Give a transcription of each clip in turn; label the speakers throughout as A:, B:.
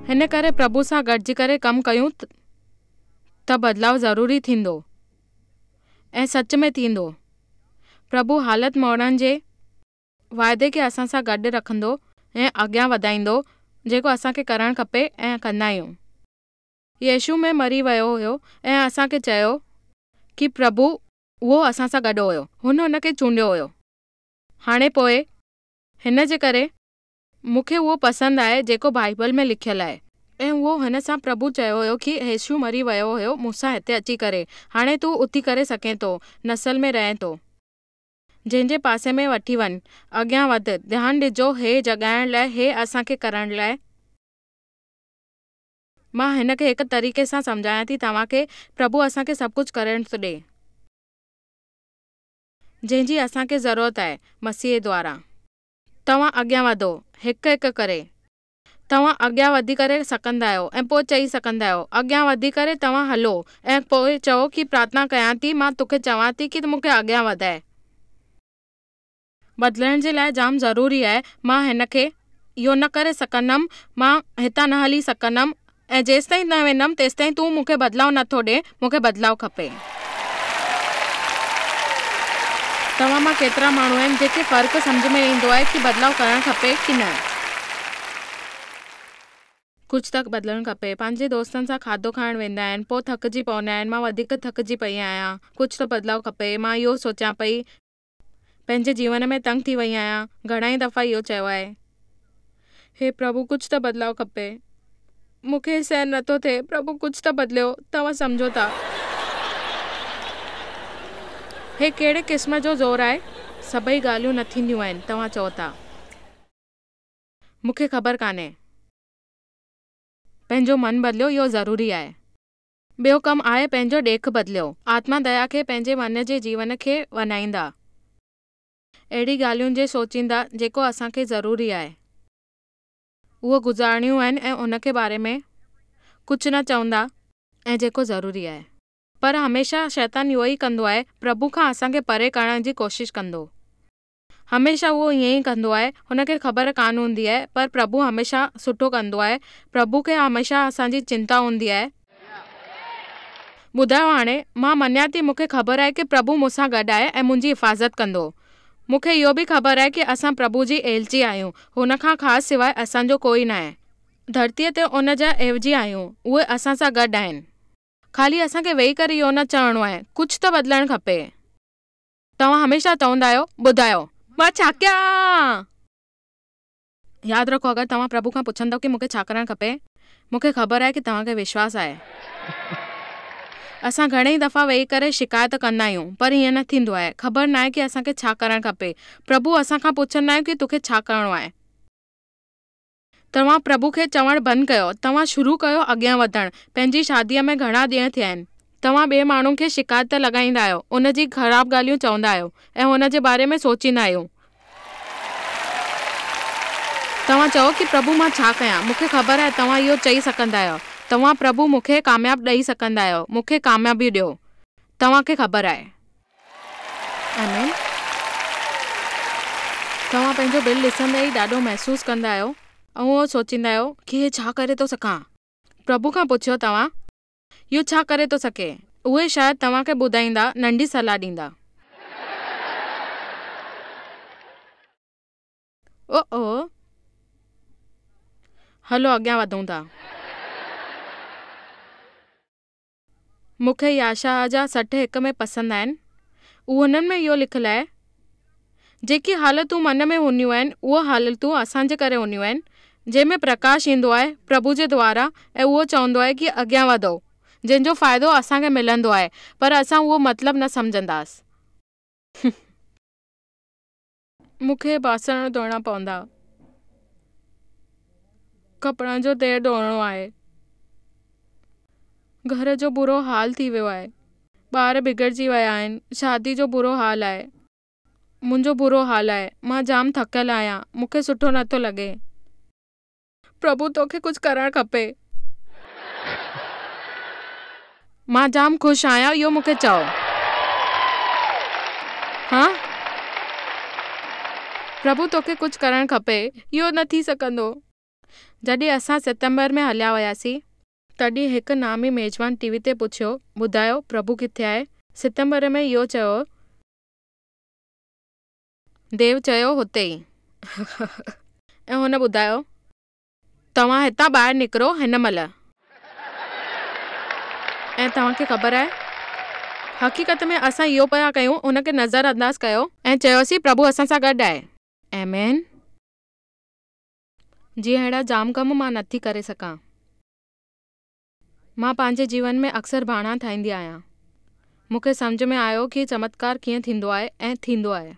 A: हिन करे प्रभु सां गॾिजी करे कमु कयूं त बदलाव ज़रूरी थींदो ऐं सच में थींदो। प्रभु हालत मोड़ण जे वाइदे खे असां सां गॾु रखंदो ऐं अॻियां वधाईंदो, जेको असांखे करणु खपे ऐं कंदा आहियूं। यीशु में मरी वियो हुयो ऐं असांखे चयो कि प्रभु उहो असां सां गॾु हुयो, हुनखे चूंडियो हुयो। हाणे पोइ हिन जे करे मूंखे उहो पसंदि आहे जेको बाइबल में लिखियलु आहे, ऐं उहो हिन सां प्रभु चयो हुयो कि यीशु मरी वियो हुयो मूंसां हिते अची करे, हाणे तूं उथी करे सघें थो, नसल में रहे थो, जंहिंजे पासे में वठी वञ, अॻियां वध, ध्यानु ॾिजो, हे जॻाइण लाइ, हे असांखे करण लाइ। मां हिन खे हिकु तरीक़े सां सम्झायां थी तव्हांखे। प्रभु असांखे सभु कुझु करण थो ॾे जंहिंजी असांखे ज़रूरत आहे मसीह द्वारा। तव्हां अॻियां वधो हिकु हिकु करे, तव्हां अॻियां वधी करे सघंदा आहियो ऐं पोइ चई सघंदा आहियो, अॻियां वधी करे तव्हां हलो ऐं पोइ चओ कि प्रार्थना कयां थी, मां तोखे चवां थी कि मूंखे अॻियां वधाए। बदिलण जे लाइ जाम ज़रूरी आहे। मां हिन खे इहो न करे सघंदमि, मां हितां न हली सघंदमि, ऐं जेसि ताईं न वेंदमि तेसि ताईं तूं मूंखे बदिलाव नथो ॾे, मूंखे बदिलाव खपे। तव्हां मां केतिरा माण्हू आहिनि जेके फ़र्क़ु सम्झ में ईंदो आहे कि बदिलाव करणु खपे कि न? कुझु त बदिलणु खपे। पंहिंजे दोस्तनि सां खाधो खाइणु वेंदा आहिनि, पोइ थकिजी पवंदा आहिनि, मां वधीक थकिजी पई आहियां, कुझु त बदिलाव खपे। मां इहो सोचां पई, पंहिंजे जीवन में तंग थी वई आहियां, घणाई दफ़ा इहो चयो आहे, हे प्रभु कुझु त बदिलाव खपे, मूंखे सहन नथो थिए, प्रभु कुझु त बदिलियो। तव्हां सम्झो था हे कहिड़े क़िस्म जो ज़ोर आहे? सभई ॻाल्हियूं न थींदियूं आहिनि, तव्हां चओ था। मूंखे ख़बर कान्हे, पंहिंजो मन बदिलियो, इहो ज़रूरी आहे। ॿियो कमु आहे पंहिंजो ॾेख बदिलियो। आत्मा दया खे पंहिंजे मन जे जीवन खे वधाईंदा, अहिड़ी ॻाल्हियुनि जे सोचींदा जेको असांखे ज़रूरी आहे, उहो गुज़ारणियूं आहिनि ऐं उनखे बारे में कुझु न चवंदा ऐं जेको ज़रूरी आहे। पर हमेशह शैतान इहो ई कंदो आहे, प्रभु खां असांखे परे करण जी कोशिशि कंदो। हमेशह उहो ईअं ई कंदो आहे, हुनखे ख़बर कान हूंदी आहे, पर प्रभु हमेशह सुठो कंदो आहे। प्रभु खे हमेशह असांजी चिंता हूंदी आहे। ॿुधायो, हाणे मां मञियां थी, मूंखे ख़बर आहे कि प्रभु मूंसां गॾु आहे ऐं मुंहिंजी हिफ़ाज़त कंदो। मूंखे इहो बि ख़बर आहे कि असां प्रभु जी एलची आहियूं, हुन खां ख़ासि सवाइ असांजो कोई न आहे। धरतीअ ते उन जा एवजी आहियूं, उहे असां सां गॾु आहिनि। ख़ाली असांखे वेही करे इहो न चवणो आहे, कुझु त बदिलणु खपे। तव्हां हमेशह चवंदा आहियो, ॿुधायो मां छा कयां? यादि रखो, अगरि तव्हां प्रभु खां पुछंदव कि मूंखे छा करणु खपे, मूंखे ख़बर आहे कि तव्हांखे विश्वास आहे। असां घणेई दफ़ा वेही करे शिकायत कंदा आहियूं, पर ईअं न थींदो आहे। ख़बर न आहे कि असांखे छा करणु खपे। प्रभु असां खां पुछंदा आहियूं कि तोखे छा करिणो आहे। तव्हां प्रभु खे चवणु बंदि कयो, तव्हां शुरू कयो अॻियां वधणु। पंहिंजी शादीअ में घणा ॾींहं थिया आहिनि, तव्हां ॿिए माण्हुनि खे शिकायत लॻाईंदा आहियो, उन जी ख़राबु ॻाल्हियूं चवंदा आहियो ऐं हुन जे बारे में सोचींदा आहियो। तव्हां चओ कि प्रभु मां छा कयां? मूंखे ख़बर आहे तव्हां इहो चई सघंदा आहियो, तव्हां प्रभु मूंखे कामयाबु ॾेई सघंदा आहियो, मूंखे कामयाबी ॾियो, तव्हांखे ख़बर आहे। आमीन। तव्हां पंहिंजो बिल ॾिसंदे ई ॾाढो महसूसु कंदा आहियो ऐं उहो सोचींदा आहियो कि हे छा करे थो सघां। प्रभु खां पुछियो तव्हां इहो छा करे थो सघे, उहे शायदि तव्हांखे ॿुधाईंदा, नंढी सलाह ॾींदा। ओ हलो अॻियां वधूं था। मूंखे याशायाह जा 61 में पसंदि आहिनि। हुननि में इहो लिखियलु आहे, जेकी हालतूं मन में हूंदियूं आहिनि उहे हालतूं असांजे करे हूंदियूं आहिनि, जंहिंमें प्रकाश ईंदो आहे प्रभु जे द्वारा, ऐं उहो चवंदो आहे कि अॻियां वधो, जंहिंजो फ़ाइदो असांखे मिलंदो आहे, पर असां उहो मतिलबु न सम्झंदासीं। मूंखे बासण धोइणा पवंदा, कपिड़नि जो ढेर धोइणो आहे, घर जो बुरो हाल थी वियो आहे, ॿार बिगड़जी विया आहिनि, शादी जो बुरो हाल आहे, मुंहिंजो बुरो हाल आहे, मां जाम थकियल आहियां, मूंखे सुठो नथो लॻे। प्रभु तोखे कुझु करणु खपे, मां जाम ख़ुशि आहियां, इहो मूंखे चओ। हाँ, प्रभु तोखे कुझु करणु खपे, इहो न थी सघंदो, जॾहिं असां सितंबर में हलिया वियासीं तॾहिं हिकु नामी मेज़बान टीवी ते पुछियो, ॿुधायो प्रभु किथे आहे? सितंबर में इहो चयो, देव चयो हुते ई। ऐं हुन ॿुधायो, तव्हां हितां ॿाहिरि निकिरो हिन महिल। ऐं तव्हांखे ख़बर आहे, हक़ीक़त में असां इहो पिया कयूं, उनखे नज़र अंदाज़ कयो ऐं चयोसीं प्रभु असां सां गॾु आहे। आमीन। जीअं अहिड़ा जाम कम मां नथी करे सघां। मां पंहिंजे जीवन में अक्सर बहाना ठाहींदी आहियां। मूंखे सम्झ में आयो कि चमत्कार कीअं थींदो आहे ऐं थींदो आहे,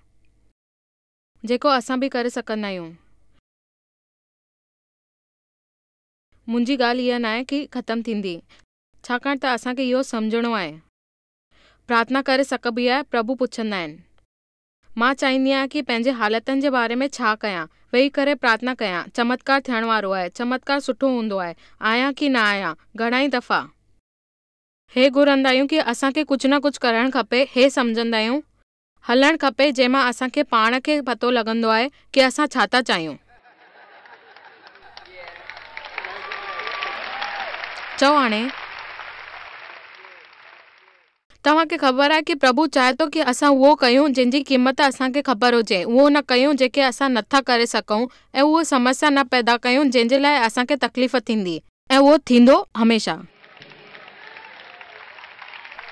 A: जेको असां बि करे सघंदा आहियूं। मुंहिंजी ॻाल्हि इहा न आहे कि ख़तमु थींदी, छाकाणि त असांखे इहो सम्झणो आहे। प्रार्थना करे सघबी आहे, प्रभु पुछंदा आहिनि। मां चाहींदी आहियां कि पंहिंजे हालतुनि जे बारे में छा कयां, वेही करे प्रार्थना कयां। चमत्कार थियण वारो आहे, चमत्कार सुठो हूंदो आहे, आहियां कि न आहियां। घणाई दफ़ा हे घुरंदा आहियूं कि असांखे कुझु न कुझु करणु खपे, हे सम्झंदा आहियूं हलणु खपे, जंहिंमां असांखे पाण खे पतो लॻंदो आहे कि असां छा था चाहियूं। चओ हाणे, तव्हांखे ख़बर आहे कि प्रभु चाहे थो कि असां उहो कयूं जंहिंजी क़ीमत असांखे ख़बर हुजे, उहो न कयूं जेके असां नथा करे सघूं, ऐं उहो समस्या न पैदा कयूं जंहिंजे लाइ असांखे तकलीफ़ थींदी, ऐं उहो थींदो हमेशह।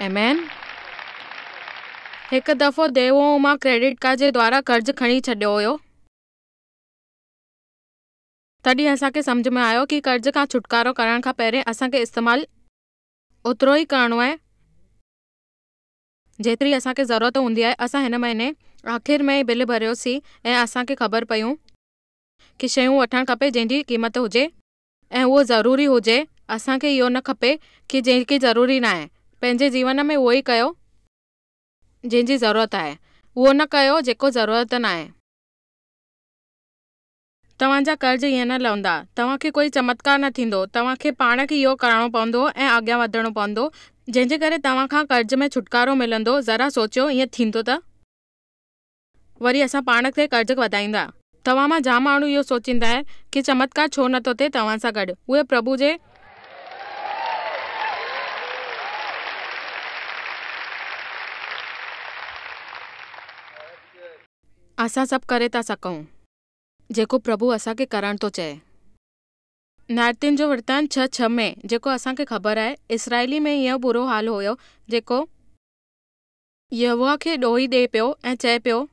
A: आमीन। हिकु दफ़ो देवो मां क्रेडिट कार्ड जे द्वारा कर्ज़ खणी छॾियो हुयो। तॾहिं असांखे सम्झ में आयो कि कर्ज़ खां छुटकारो करण खां पहिरें असांखे इस्तेमालु ओतिरो ई करणो आहे जेतिरी असांखे ज़रूरत हूंदी आहे। असां हिन महीने आख़िर में बिल भरियोसीं ऐं असांखे ख़बर पियूं कि शयूं वठणु खपे जंहिंजी क़ीमत हुजे ऐं उहो ज़रूरी हुजे। असांखे इहो न खपे कि जंहिंखे ज़रूरी न आहे। पंहिंजे जीवन में उहो ई कयो जंहिंजी ज़रूरत आहे, उहो न कयो जेको ज़रूरत न आहे। तव्हांजा कर्ज़ ईअं न लहंदा, तव्हांखे कोई चमत्कार न थींदो। तव्हांखे पाण खे इहो करणो पवंदो ऐं अॻियां वधणो पवंदो, जंहिंजे करे तव्हां खां कर्ज़ में छुटकारो मिलंदो। ज़रा सोचियो, ईअं थींदो त वरी असां पाण खे कर्ज़ वधाईंदा। तव्हां मां जाम माण्हू इहो सोचींदा आहिनि कि चमत्कार छो नथो थिए तव्हां सां गॾु। उहे प्रभु जे असां सभु करे था सघूं जेको प्रभु असांखे करणु थो चए। नारतियुनि जो वृतांत 6:6 में जेको असांखे ख़बर आहे, इसराइली में ईअं बुरो हाल हुयो जेको यहोवा खे ॾोही ॾिए पियो ऐं चए पियो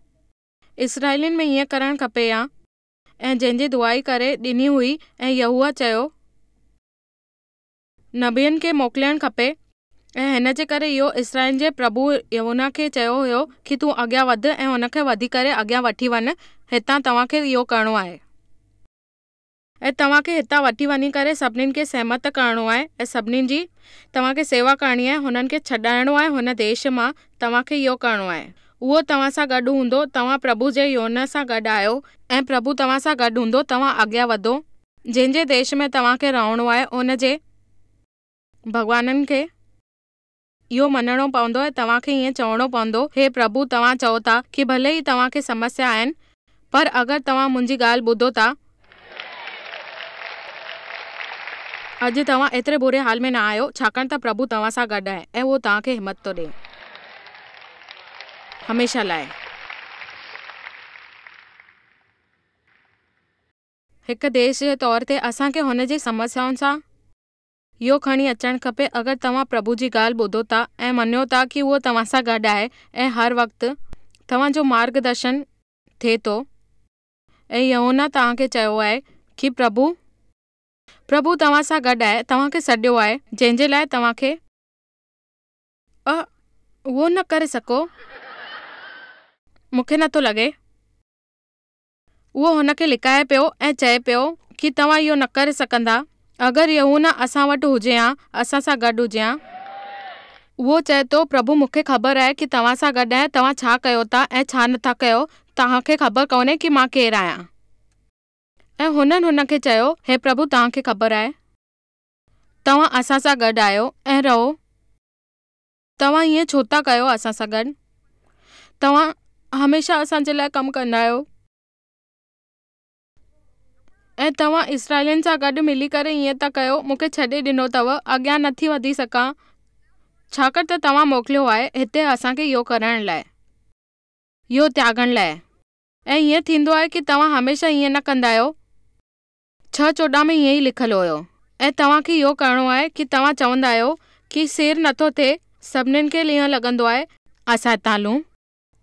A: इसराइलियुनि में हीअं करणु खपे या, ऐं जंहिंजी दुआई करे ॾिनी हुई। ऐं यहोवा चयो नबियनि खे मोकिलणु खपे, ऐं हिन जे करे इहो इसराइल जे प्रभु यहोवा खे चयो हुयो कि तूं अॻियां वध ऐं हुनखे वधी करे अॻियां वठी वञ। हितां तव्हांखे इहो करणो आहे ऐं तव्हांखे हितां वठी वञी करे सभिनीनि खे सहमत करणो आहे ऐं सभिनीनि जी तव्हांखे सेवा करणी आहे। हुननि खे छॾाइणो आहे हुन देश मां। तव्हांखे इहो करणो आहे। उहो तव्हां सां गॾु हूंदो। तव्हां प्रभु जे योन सां गॾु आहियो ऐं प्रभु तव्हां सां गॾु हूंदो। तव्हां अॻियां वधो। जंहिंजे देश में तव्हांखे रहणो आहे उन जे भॻवाननि खे इहो मञणो पवंदो ऐं तव्हांखे ईअं चवणो पवंदो, हे प्रभु तव्हां चओ था कि भले ई तव्हांखे समस्या आहिनि, पर अगरि तव्हां मुंहिंजी ॻाल्हि ॿुधो था, अॼु तव्हां एतिरे बुरे हाल में न आहियो, छाकाणि त प्रभु तव्हां सां गॾु आहे ऐं उहो तव्हांखे हिमत थो ॾिए हमेशह लाइ। हिकु देश जे तौर ते असांखे हुन जी समस्याउनि सां इहो खणी अचणु खपे। अगरि तव्हां प्रभु जी ॻाल्हि ॿुधो था ऐं मञियो था कि उहो तव्हां सां गॾु आहे ऐं हर वक़्तु तव्हांजो मार्गदर्शन थिए थो, ऐं यहोवा तव्हांखे चयो आहे कि प्रभु तव्हां सां गॾु आहे, तव्हांखे सॾियो आहे, जंहिंजे लाइ तव्हांखे उहो न करे सघो, मूंखे नथो लॻे। उहो हुनखे लिकाए पियो ऐं चए पियो कि तव्हां इहो न करे सघंदा। अगरि यहोवा असां वटि हुजे हा, असां सां गॾु हुजे हा। उहो चए थो प्रभु मूंखे ख़बर आहे कि तव्हां सां गॾु आहे, तव्हां छा कयो था ऐं छा नथा कयो, तव्हांखे ख़बर कोन्हे कि मां केरु आहियां। ऐं हुननि हुनखे चयो, हे प्रभु तव्हांखे ख़बर आहे, तव्हां असां सां गॾु आहियो ऐं रहो। तव्हां हीअं छो था कयो असां सां गॾु? तव्हां हमेशह असांजे लाइ कमु कंदा आहियो। ऐं तव्हां इसराइलियुनि सां गॾु मिली करे ईअं था कयो, मूंखे छॾे ॾिनो अथव, अॻियां नथी वधी सघां, छाकाणि त तव्हां मोकिलियो आहे हिते असांखे इहो करण लाइ, इहो त्यागण लाइ। ऐं ईअं थींदो आहे कि तव्हां हमेशह ईअं न कंदा आहियो। 6:14 में ईअं ई लिखियलु हुयो। ऐं तव्हांखे इहो करिणो आहे कि तव्हां चवंदा आहियो कि सिर नथो थिए, सभिनीनि खे ईअं लॻंदो आहे असां हितां हलूं।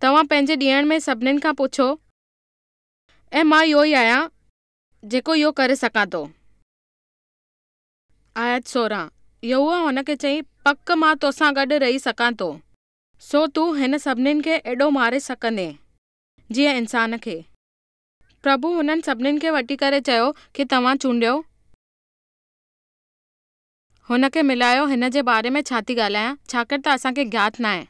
A: तव्हां पंहिंजे ॾियण में सभिनीनि खां पुछो, ऐं मां इहो ई आहियां जेको इहो करे सघां थो। आयत 16 यहोवा हुन खे चई, पक मां तोसां गॾु रही सघां थो, सो तूं हिन सभिनीनि खे एॾो मारे सघंदे जीअं इंसान खे। प्रभु हुननि सभिनीनि खे वठी करे चयो कि तव्हां चूंडियो, हुन खे मिलायो। हिन जे बारे में छा थी ॻाल्हायां, छाकाणि त असांखे ज्ञात न आहे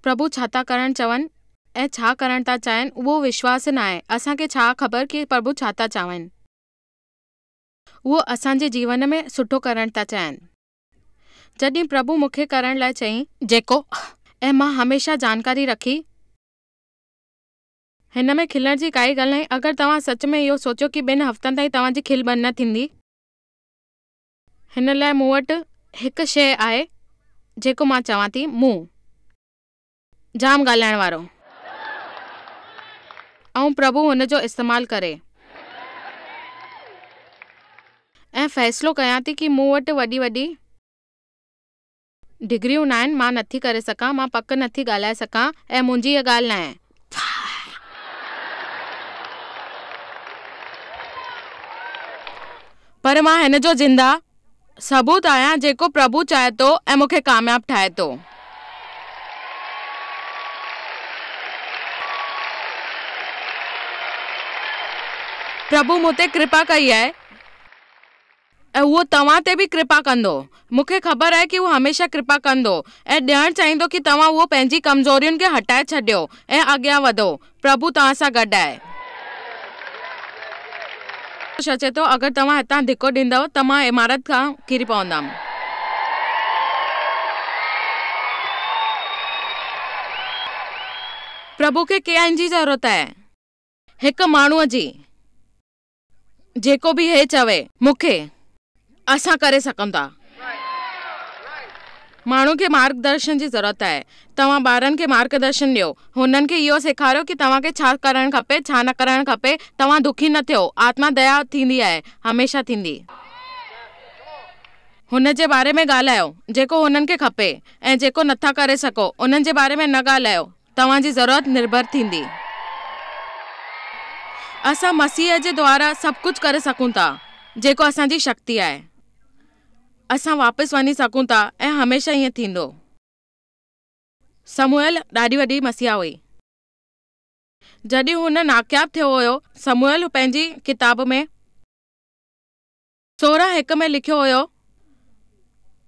A: प्रभु छा था करणु चवनि ऐं छा करणु था चाहिनि, उहो विश्वास न आहे। असांखे छा ख़बर कि प्रभु छा था चवनि, उहो असांजे जीवन में सुठो करणु था चाहिनि। जॾहिं प्रभु मूंखे करण लाइ चई जेको, ऐं मां हमेशह जानकारी रखी, हिन में खिलण जी काई ॻाल्हि न। अगरि तव्हां सच में इहो सोचो कि 2 हफ़्तनि ताईं तव्हांजी खिल बंदि न थींदी, हिन लाइ मूं वटि हिकु शइ आहे जेको मां चवां थी, मुंहुं जाम ॻाल्हाइण वारो, ऐं प्रभु हुन जो इस्तेमालु करे। ऐं फ़ैसिलो कयां थी कि मूं वटि वॾी वॾी डिग्रियूं न आहिनि, मां नथी करे सघां, मां पक नथी ॻाल्हाए सघां, ऐं मुंहिंजी इहा ॻाल्हि न आहे। पर मां हिन जो ज़िंदा सबूत आहियां जेको प्रभु चाहे थो ऐं मूंखे कामयाबु ठाहे थो। प्रभु मूं ते कृपा कई आहे ऐं उहो तव्हां ते बि कृपा कंदो। मूंखे ख़बर आहे कि उहो हमेशह कृपा कंदो ऐं ॾियणु चाहींदो कि तव्हां उहो पंहिंजी कमज़ोरियुनि खे हटाए छॾियो ऐं अॻियां वधो। प्रभु तव्हां सां गॾु आहे। अचे थो, अगरि तव्हां हितां धिको ॾींदव त मां इमारत खां किरी पवंदमि। प्रभु खे कंहिं जी ज़रूरत आहे? हिकु माण्हूअ जी, जेको बि हे चवे मूंखे असां करे सघूं था। माण्हू खे मार्गदर्शन जी ज़रूरत आहे। तव्हां ॿारनि खे मार्गदर्शन ॾियो, हुननि खे इहो सेखारियो कि तव्हांखे छा करणु खपे, छा न करणु खपे। तव्हां दुखी न थियो, आत्मा दया थींदी आहे, हमेशह थींदी। हुन जे बारे में ॻाल्हायो जेको हुननि खे खपे, ऐं जेको नथा करे सघो उन्हनि जे बारे में न ॻाल्हायो। तव्हांजी ज़रूरत निर्भर थींदी। असां मसीह जे द्वारा सभु कुझु करे सघूं था जेको असांजी शक्ति आहे। असां वापसि वञी सघूं था ऐं हमेशह ईअं थींदो। समूएल ॾाढी वॾी मसीहा हुई। जॾहिं हुन नाकामयाबु थियो हुयो, समूएल पंहिंजी किताब में 16:1 में लिखियो हुयो,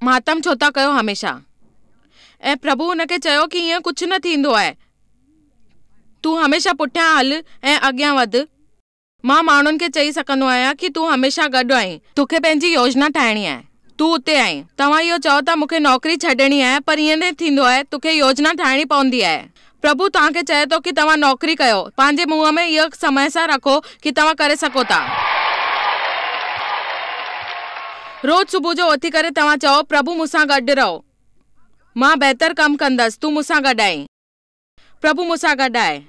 A: मातम छो था कयो हमेशह। ऐं प्रभु हुनखे चयो कि ईअं कुझु न थींदो आहे, तूं हमेशह पुठियां हल ऐं अॻियां वधि। मां माण्हुनि खे चई सघंदो आहियां कि तूं हमेशह गॾु आहीं, तोखे पंहिंजी योजना ठाहिणी आहे, तूं उते आहीं। तव्हां इहो चओ था मूंखे नौकरी छॾणी आहे, पर ईअं न थींदो आहे, तोखे योजना ठाहिणी पवंदी आहे। प्रभु तव्हांखे चए थो कि तव्हां नौकरी कयो, पंहिंजे मुंहं में इहो समय सां रखो कि तव्हां करे सघो था। रोज़ सुबुह जो उथी करे तव्हां चओ, प्रभु मूंसां गॾु रहो, मां बहितर कमु कंदसि, तूं मूंसां गॾु आहीं, प्रभु मूंसां गॾु आहे।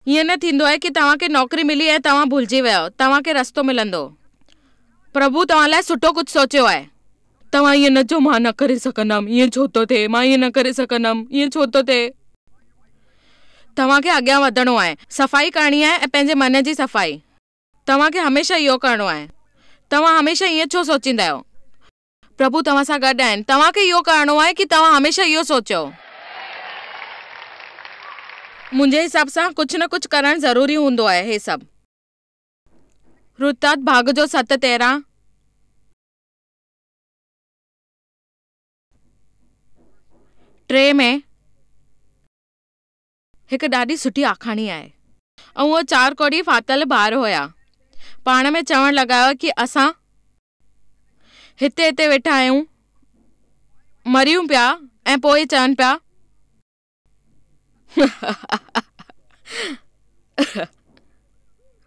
A: ईअं न थींदो आहे कि तव्हांखे नौकरी मिली ऐं तव्हां भुलिजी वियो, तव्हांखे रस्तो मिलंदो। प्रभु तव्हां लाइ सुठो कुझु सोचियो आहे। तव्हां ईअं न चओ मां न करे सघंदमि, ईअं छो थो थिए, मां ईअं न करे सघंदमि, ईअं छो थो थिए। तव्हांखे अॻियां वधणो आहे, सफ़ाई करणी आहे ऐं पंहिंजे मन जी सफ़ाई। तव्हांखे हमेशह इहो करिणो आहे। तव्हां हमेशह ईअं छो सोचींदा आहियो? प्रभु तव्हां सां गॾु आहिनि। तव्हांखे इहो करिणो आहे कि तव्हां हमेशह इहो सोचियो। मुंहिंजे हिसाब सां कुझु न कुझु करणु ज़रूरी हूंदो आहे। हे सभु रुतात भाग जो 7:13 3 में हिकु ॾाढी सुठी आखाणी आहे, ऐं उहो 4 कोड़ी फाथल ॿार हुया। पाण में चवणु लॻायो कि असां हिते वेठा आहियूं, मरियूं पिया, ऐं पोइ चवनि पिया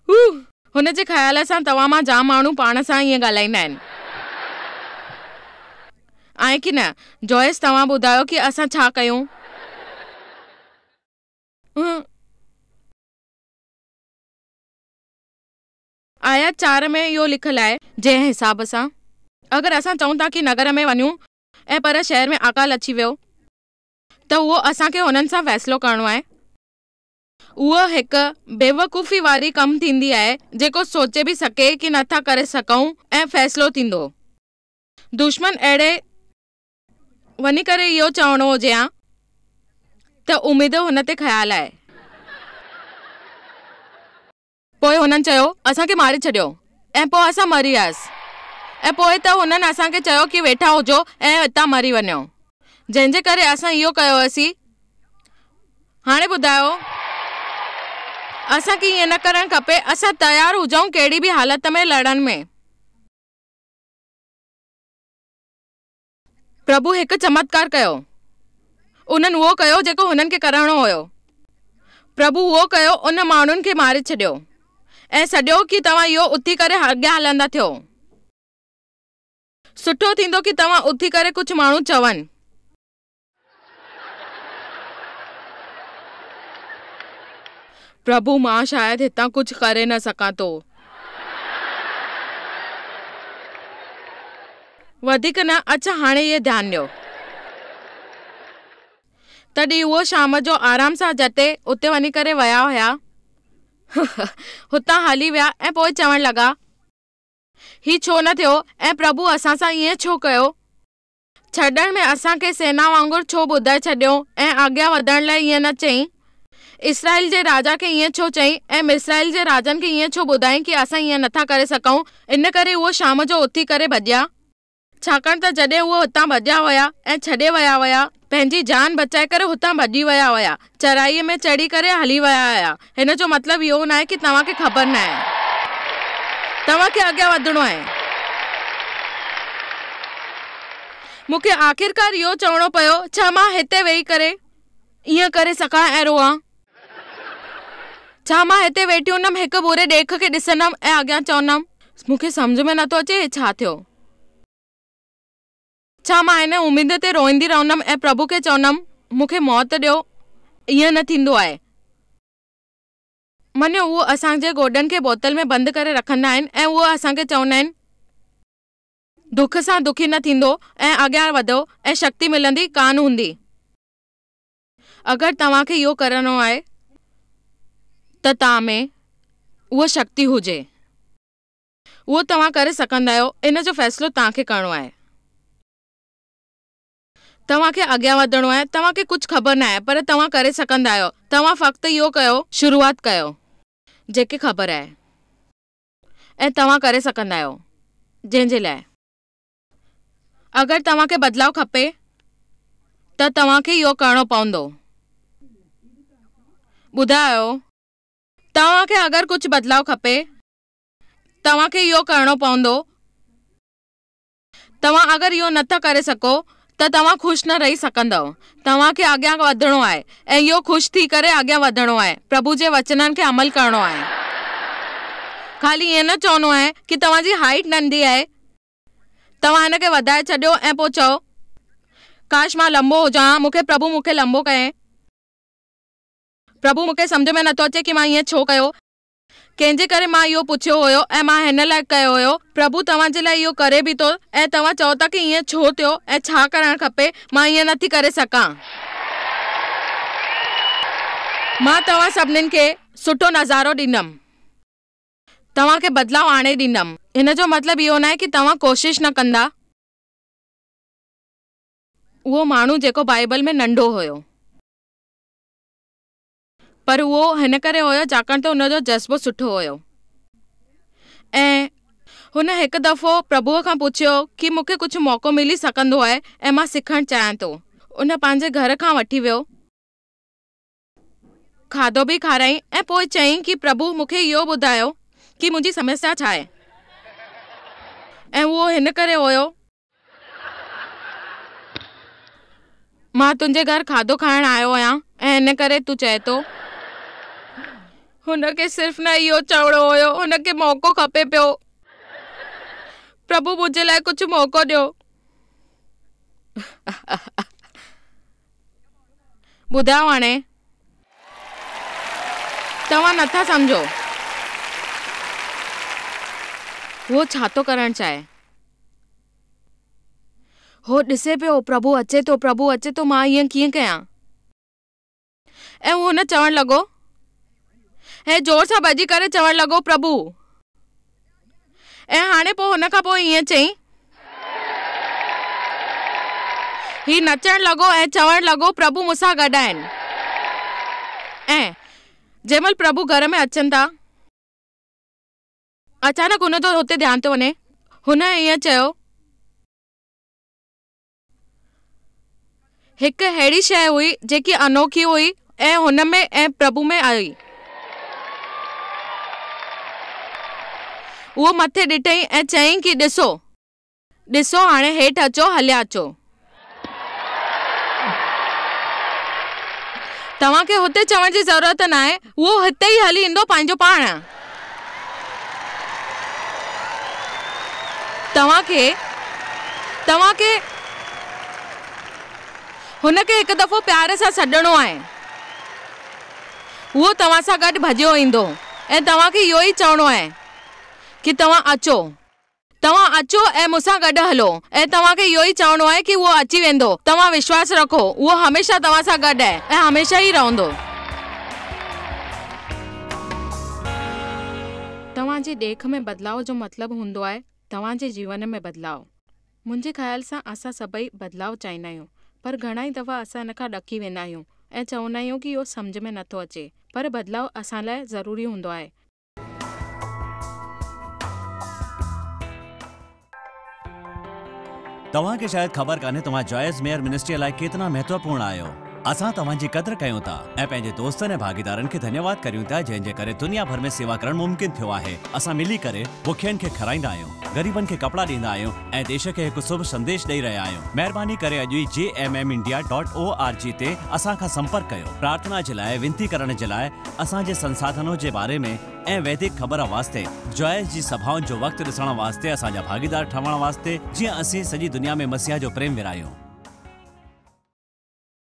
A: हुन जे ख़्याल सां तव्हां मां जाम माण्हू पाण सां ईअं ॻाल्हाईंदा आहिनि। आहे की न? जॉयस, तव्हां ॿुधायो कि असां छा कयूं? आयत 4 में इहो लिखियलु आहे, जंहिं हिसाब सां अगरि असां चऊं था कि नगर में वञूं ऐं पर शहर में अकाल अची वियो त उहो असांखे हुननि सां फ़ैसिलो करणो आहे। उहा हिकु बेवकूफ़ी वारी कमु थींदी आहे जेको सोचे बि सघे कि नथा करे सघूं ऐं फ़ैसिलो थींदो। दुश्मन अहिड़े वञी करे इहो चवणो हुजे हा त उमेद हुन ते ख़्यालु आहे। पोइ हुननि चयो असांखे मारे छॾियो ऐं पोइ असां मरी वियासीं ऐं पोइ त हुननि असांखे चयो कि वेठा हुजो ऐं हितां मरी वञो, जंहिंजे करे असां इहो कयोसीं। हाणे ॿुधायो, असांखे ईअं न करणु खपे। असां तयारु हुजूं कहिड़ी बि हालत में लड़ण में। प्रभु हिकु चमत्कार कयो। उन्हनि उहो कयो जेको हुननि खे करणो हुयो। प्रभु उहो कयो, उन माण्हुनि खे मारे छॾियो ऐं सॼो कि तव्हां इहो उथी करे अॻियां हलंदा थियो। सुठो थींदो कि तव्हां उथी करे कुझु माण्हू चवनि, प्रभु मां शायदि हितां कुझु करे न सघां थो। वधीक न। अच्छा, हाणे इहे ध्यानु ॾियो। तॾहिं उहो शाम जो आराम सां जते उते वञी करे विया हुया, हुतां हली विया ऐं पोइ चवण लॻा, ही छो न थियो ऐं प्रभु असां सां ईअं छो कयो? छॾण में असांखे सेना वांगुरु छो ॿुधाए छॾियो ऐं अॻियां वधण लाइ ईअं न चई? इसराइल जे राजा खे ईअं छो चई ऐं मिस्राइल जे राजनि खे ईअं छो ॿुधाई कि असां ईअं नथा करे सघूं? इन करे उहो शाम जो उथी करे भॼिया, छाकाणि त जॾहिं उहो हुतां भॼिया हुया ऐं छॾे विया हुया, पंहिंजी जान बचाए करे हुतां भॼी विया हुया, चढ़ाईअ में चढ़ी करे हली विया हुया। हिन जो मतिलबु इहो न आहे कि तव्हांखे ख़बर न आहे, तव्हांखे अॻियां वधणो आहे। मूंखे आख़िरकार इहो चवणो पियो, छा मां हिते वेही करे ईअं करे सघां ऐं रोआं? छा मां हिते वेठी हूंदमि, हिकु बुरे ॾेख खे ॾिसंदमि ऐं अॻियां चवंदमि? मूंखे सम्झ में नथो अचे हे छा थियो। छा मां हिन उमेद ते रोईंदी रहंदमि ऐं प्रभु खे चवंदमि मूंखे मौत ॾियो? ईअं न थींदो आहे। मञो, उहो असांजे गोॾनि खे बोतल में बंदि करे रखंदा आहिनि ऐं उहो असांखे चवंदा आहिनि दुख सां दुखी न थींदो ऐं अॻियां वधो ऐं शक्ति मिलंदी कान हूंदी। अगरि तव्हांखे इहो करणो आहे त तव्हां में उहा शक्ति हुजे, उहो तव्हां करे सघंदा आहियो। इन जो फ़ैसिलो तव्हांखे करणो आहे। तव्हांखे अॻियां वधणो आहे। तव्हांखे कुझु ख़बर न आहे पर तव्हां करे सघंदा आहियो। तव्हां फ़क़्तु इहो कयो, शुरूआत कयो जेके ख़बर आहे ऐं तव्हां करे सघंदा आहियो। जंहिंजे लाइ अगरि तव्हांखे बदिलाव खपे त तव्हांखे इहो करणो पवंदो। ॿुधायो, तव्हांखे अगरि कुझु बदिलाव खपे तव्हांखे इहो करणो पवंदो। तव्हां अगरि इहो नथा करे सघो त तव्हां ख़ुशि न रही सघंदव। तव्हांखे अॻियां वधणो आहे ऐं इहो ख़ुशि थी करे अॻियां वधणो आहे। प्रभु जे वचननि खे अमल करणो आहे। ख़ाली ईअं न चवणो आहे कि तव्हांजी हाइट नंढी आहे, तव्हां हिन खे वधाए छॾियो ऐं पोइ चओ काश मां लंबो हुजां, प्रभु मूंखे लंबो कये। प्रभु मूंखे सम्झ में नथो अचे कि मां ईअं छो कयो, कंहिंजे करे मां इहो पुछियो हुयो ऐं मां हिन लाइ कयो हुयो। प्रभु तव्हांजे लाइ इहो करे बि थो ऐं तव्हां चओ था कि ईअं छो थियो ऐं छा करणु खपे, मां ईअं नथी करे सघां। मां तव्हां सभिनीनि खे सुठो नज़ारो ॾींदमि, तव्हांखे बदिलाव आणे ॾींदमि। हिन जो मतिलबु इहो न आहे कि तव्हां कोशिश न कंदा। उहो माण्हू जेको बाइबल में नंढो हुयो, पर उहो हिन करे हुयो छाकाणि त हुनजो जज़्बो सुठो हुयो ऐं हुन हिकु दफ़ो प्रभुअ खां पुछियो कि मूंखे कुझु मौक़ो मिली सघंदो आहे ऐं मां सिखणु चाहियां थो। उन पंहिंजे घर खां वठी वियो, खाधो बि खाराई ऐं पोइ चयईं कि प्रभु मूंखे इहो ॿुधायो कि मुंहिंजी समस्या छा आहे। ऐं उहो हिन करे हुयो मां तुंहिंजे घर खाधो खाइणु आयो आहियां ऐं हिन करे तूं चए थो हुनखे सिर्फ़ु न इहो चवणो हुयो, हुनखे मौक़ो खपे पियो। प्रभु मुझे लाइ कुछ मौक़ो ॾियो। ॿुधायो हाणे तव्हां नथा सम्झो वो छा थो करणु चाहे। हो ॾिसे पियो प्रभु अचे तो, मां ईअं कीअं कयां। ऐं हुन चवणु लॻो ऐं जोर सां भॼी करे चवणु लॻो प्रभु। ऐं हाणे पोइ हुन खां पोइ ईअं चई, ही नचण लॻो ऐं चवणु लॻो प्रभु मूंसां गॾु आहिनि। ऐं जंहिंमहिल प्रभु घर में अचनि था, अचानक हुन जो हुते ध्यानु थो वञे। हुन ईअं चयो, हिकु अहिड़ी शइ हुई जेकी अनोखी हुई ऐं हुन में ऐं प्रभु में आई। उहो मथे ॾिठई ऐं चयईं कि ॾिसो हाणे हेठि अचो, हलिया अचो। तव्हांखे हुते चवण जी ज़रूरत न आहे, उहो हिते ई हली ईंदो पंहिंजो पाण। तव्हांखे हुनखे हिकु दफ़ो प्यार सां सॾणो आहे। उहो तव्हां सां गॾु भॼियो ईंदो ऐं तव्हांखे इहो ई चवणो आहे कि तव्हां अचो ऐं मूंसां गॾु हलो। ऐं तव्हांखे इहो ई चवणो आहे कि उहो अची वेंदो। तव्हां विश्वास रखो, उहो हमेशह तव्हां सां गॾु आहे ऐं हमेशह ई रहंदो। तव्हांजी ॾेख में बदिलाव जो मतिलबु हूंदो आहे तव्हांजे जीवन में बदिलाव। मुंहिंजे ख़्याल सां असां सभई बदिलाव चाहींदा आहियूं, पर घणा ई दफ़ा असां इन खां ॾकी वेंदा आहियूं ऐं चवंदा आहियूं कि इहो सम्झ में नथो अचे। पर बदिलाव असां लाइ ज़रूरी हूंदो आहे।
B: तव्हांखे शायद ख़बर कान्हे तव्हां जॉयस मेयर मिनिस्ट्री लाइ केतिरा महत्वपूर्ण आहियो। असां तव्हांजी क़दर कयूं था ऐं पंहिंजे दोस्तनि ऐं भागीदारनि खे धन्यवाद करियूं था जंहिंजे करे दुनिया भर में सेवा करणु मुमकिन थियो आहे। असां मिली करे बुखियनि खे खाराईंदा आहियूं, ग़रीबनि खे कपड़ा ॾींदा आहियूं ऐं देश खे हिकु शुभ संदेश ॾेई रहिया आहियूं। महिरबानी करे अॼु ई jmmindia.org ते असां खां संपर्क कयो। प्रार्थना जे लाइ, विनती करण जे लाइ, असांजे संसाधनों जे बारे में ऐं वैदिक ख़बर वास्ते, जॉयस जी सभाउनि जो वक़्तु ॾिसण वास्ते, असांजा भागीदार ठहण वास्ते, जीअं असीं सॼी दुनिया में मसीहा जो प्रेम विरायूं।